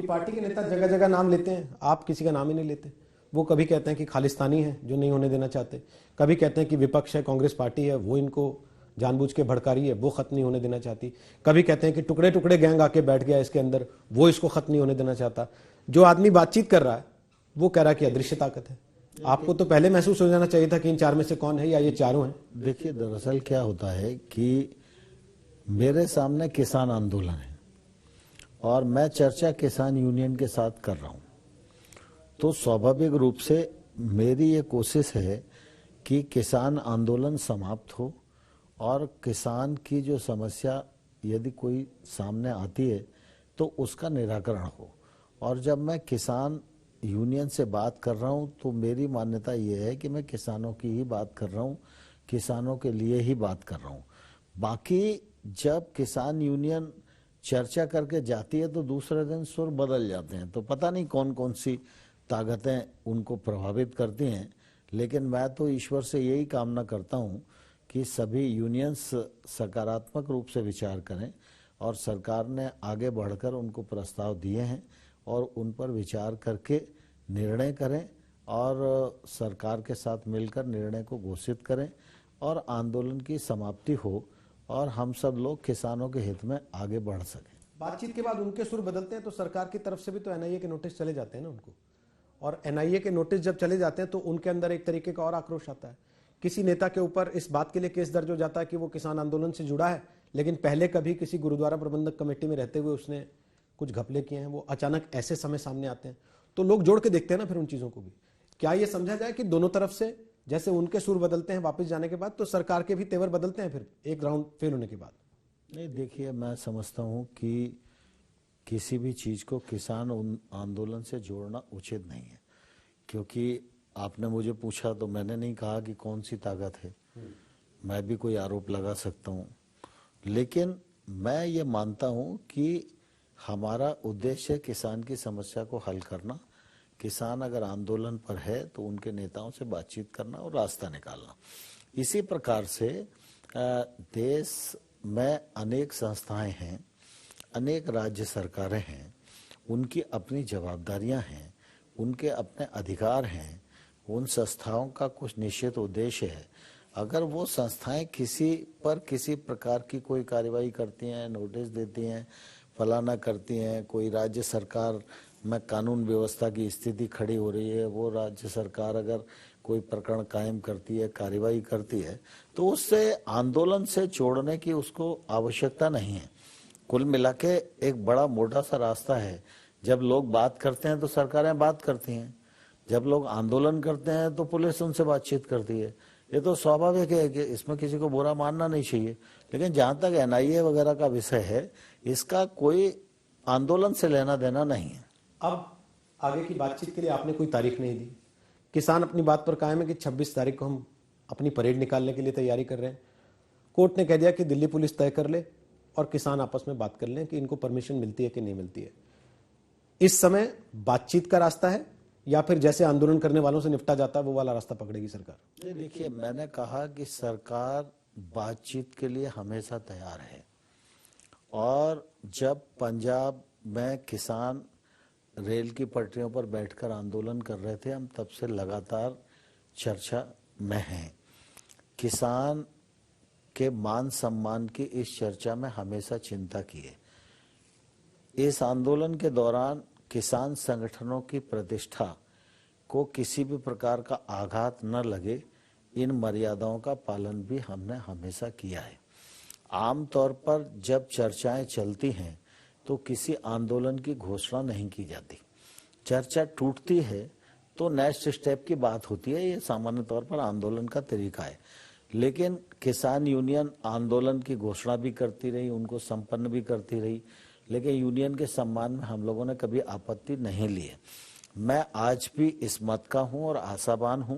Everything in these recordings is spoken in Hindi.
पार्टी के नेता जगह जगह नाम लेते हैं, आप किसी का नाम ही नहीं लेते। वो कभी कहते हैं कि खालिस्तानी है जो नहीं होने देना चाहते, कभी कहते हैं कि विपक्ष है, कांग्रेस पार्टी है वो इनको जानबूझ के भड़का रही है, वो खत्म नहीं होने देना चाहती, कभी कहते हैं कि टुकड़े टुकड़े गैंग आके बैठ गया इसके अंदर, वो इसको खत्म नहीं होने देना चाहता। जो आदमी बातचीत कर रहा है वो कह रहा है कि अदृश्य ताकत है। आपको तो पहले महसूस हो जाना चाहिए था कि इन चार में से कौन है या ये चारों हैं। देखिए, दरअसल क्या होता है कि मेरे सामने किसान आंदोलन है और मैं चर्चा किसान यूनियन के साथ कर रहा हूं, तो स्वाभाविक रूप से मेरी ये कोशिश है कि किसान आंदोलन समाप्त हो और किसान की जो समस्या यदि कोई सामने आती है तो उसका निराकरण हो। और जब मैं किसान यूनियन से बात कर रहा हूं तो मेरी मान्यता ये है कि मैं किसानों की ही बात कर रहा हूं, किसानों के लिए ही बात कर रहा हूं। बाकी जब किसान यूनियन चर्चा करके जाती है तो दूसरे दिन सुर बदल जाते हैं, तो पता नहीं कौन कौन सी ताकतें उनको प्रभावित करती हैं। लेकिन मैं तो ईश्वर से यही कामना करता हूं कि सभी यूनियंस सकारात्मक रूप से विचार करें और सरकार ने आगे बढ़कर उनको प्रस्ताव दिए हैं और उन पर विचार करके निर्णय करें और सरकार के साथ मिलकर निर्णय को घोषित करें और आंदोलन की समाप्ति हो और हम सब लोग किसानों के हित में आगे बढ़ सकें। बातचीत के बाद उनके सुर बदलते हैं तो सरकार की तरफ से भी तो एनआईए के नोटिस चले जाते हैं ना उनको, और एनआईए के नोटिस जब चले जाते हैं तो उनके अंदर एक तरीके का और आक्रोश आता है। किसी नेता के ऊपर इस बात के लिए केस दर्ज हो जाता है कि वो किसान आंदोलन से जुड़ा है, लेकिन पहले कभी किसी गुरुद्वारा प्रबंधक कमेटी में रहते हुए उसने कुछ घपले किए हैं, वो अचानक ऐसे समय सामने आते हैं तो लोग जोड़ के देखते हैं ना फिर उन चीजों को भी। क्या ये समझा जाए कि दोनों तरफ से जैसे उनके सुर बदलते हैं वापस जाने के बाद, तो सरकार के भी तेवर बदलते हैं फिर एक राउंड फेल होने के बाद? नहीं, देखिए, मैं समझता हूं कि किसी भी चीज को किसान आंदोलन से जोड़ना उचित नहीं है, क्योंकि आपने मुझे पूछा तो मैंने नहीं कहा कि कौन सी ताकत है। मैं भी कोई आरोप लगा सकता हूं, लेकिन मैं ये मानता हूं कि हमारा उद्देश्य किसान की समस्या को हल करना। किसान अगर आंदोलन पर है तो उनके नेताओं से बातचीत करना और रास्ता निकालना। इसी प्रकार से देश में अनेक संस्थाएं हैं, अनेक राज्य सरकारें हैं, उनकी अपनी जवाबदारियां हैं, उनके अपने अधिकार हैं, उन संस्थाओं का कुछ निश्चित उद्देश्य है। अगर वो संस्थाएं किसी पर किसी प्रकार की कोई कार्रवाई करती हैं, नोटिस देती हैं, फलाना करती हैं, कोई राज्य सरकार में कानून व्यवस्था की स्थिति खड़ी हो रही है, वो राज्य सरकार अगर कोई प्रकरण कायम करती है, कार्रवाई करती है, तो उससे आंदोलन से जोड़ने की उसको आवश्यकता नहीं है। कुल मिला के एक बड़ा मोटा सा रास्ता है। जब लोग बात करते हैं तो सरकारें बात करती हैं, जब लोग आंदोलन करते हैं तो पुलिस उनसे बातचीत करती है। ये तो स्वाभाविक है कि इसमें किसी को बुरा मानना नहीं चाहिए। लेकिन जहां तक एनआईए वगैरह का विषय है, इसका कोई आंदोलन से लेना देना नहीं है। अब आगे की बातचीत के लिए आपने कोई तारीख नहीं दी, किसान अपनी बात पर कायम है कि 26 तारीख को हम अपनी परेड निकालने के लिए तैयारी कर रहे हैं। कोर्ट ने कह दिया कि दिल्ली पुलिस तय कर ले और किसान आपस में बात कर लें कि इनको परमिशन मिलती है कि नहीं मिलती है। इस समय बातचीत का रास्ता है या फिर जैसे आंदोलन करने वालों से निपटा जाता है वो वाला रास्ता पकड़ेगी सरकार? देखिए, मैंने कहा कि सरकार बातचीत के लिए हमेशा तैयार है, और जब पंजाब में किसान रेल की पटरियों पर बैठकर आंदोलन कर रहे थे, हम तब से लगातार चर्चा में हैं। किसान के मान सम्मान की इस चर्चा में हमेशा चिंता की है। इस आंदोलन के दौरान किसान संगठनों की प्रतिष्ठा को किसी भी प्रकार का आघात न लगे, इन मर्यादाओं का पालन भी हमने हमेशा किया है। आमतौर पर जब चर्चाएं चलती हैं तो किसी आंदोलन की घोषणा नहीं की जाती। चर्चा टूटती है तो नेक्स्ट स्टेप की बात होती है। ये सामान्य तौर पर आंदोलन का तरीका है। लेकिन किसान यूनियन आंदोलन की घोषणा भी करती रही, उनको संपन्न भी करती रही, लेकिन यूनियन के सम्मान में हम लोगों ने कभी आपत्ति नहीं ली है। मैं आज भी इस मत का हूं और आशावान हूं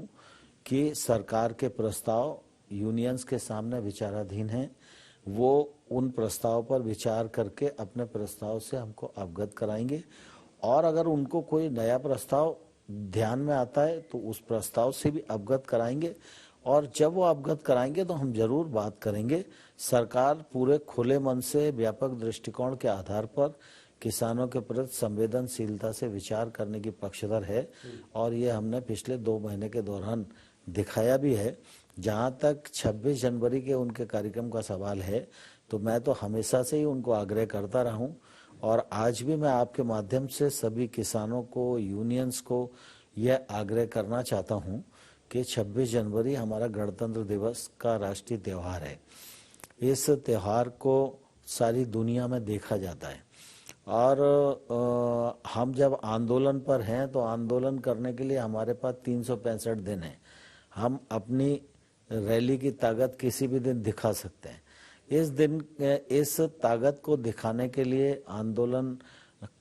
कि सरकार के प्रस्ताव यूनियंस के सामने विचाराधीन हैं। वो उन प्रस्ताव पर विचार करके अपने प्रस्ताव से हमको अवगत कराएंगे, और अगर उनको कोई नया प्रस्ताव ध्यान में आता है तो उस प्रस्ताव से भी अवगत कराएंगे, और जब वो अवगत कराएंगे तो हम जरूर बात करेंगे। सरकार पूरे खुले मन से व्यापक दृष्टिकोण के आधार पर किसानों के प्रति संवेदनशीलता से विचार करने की पक्षधर है और ये हमने पिछले 2 महीने के दौरान दिखाया भी है। जहाँ तक 26 जनवरी के उनके कार्यक्रम का सवाल है, तो मैं तो हमेशा से ही उनको आग्रह करता रहा हूँ और आज भी मैं आपके माध्यम से सभी किसानों को, यूनियंस को यह आग्रह करना चाहता हूँ कि 26 जनवरी हमारा गणतंत्र दिवस का राष्ट्रीय त्यौहार है। इस त्यौहार को सारी दुनिया में देखा जाता है और हम जब आंदोलन पर हैं तो आंदोलन करने के लिए हमारे पास 365 दिन है। हम अपनी रैली की ताकत किसी भी दिन दिखा सकते हैं। इस ताकत को दिखाने के लिए, आंदोलन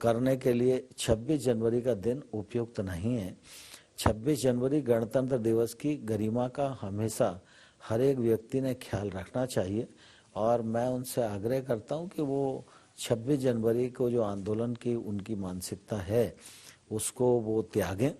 करने के लिए 26 जनवरी का दिन उपयुक्त नहीं है। 26 जनवरी गणतंत्र दिवस की गरिमा का हमेशा हर एक व्यक्ति ने ख्याल रखना चाहिए और मैं उनसे आग्रह करता हूं कि वो 26 जनवरी को जो आंदोलन की उनकी मानसिकता है उसको वो त्यागें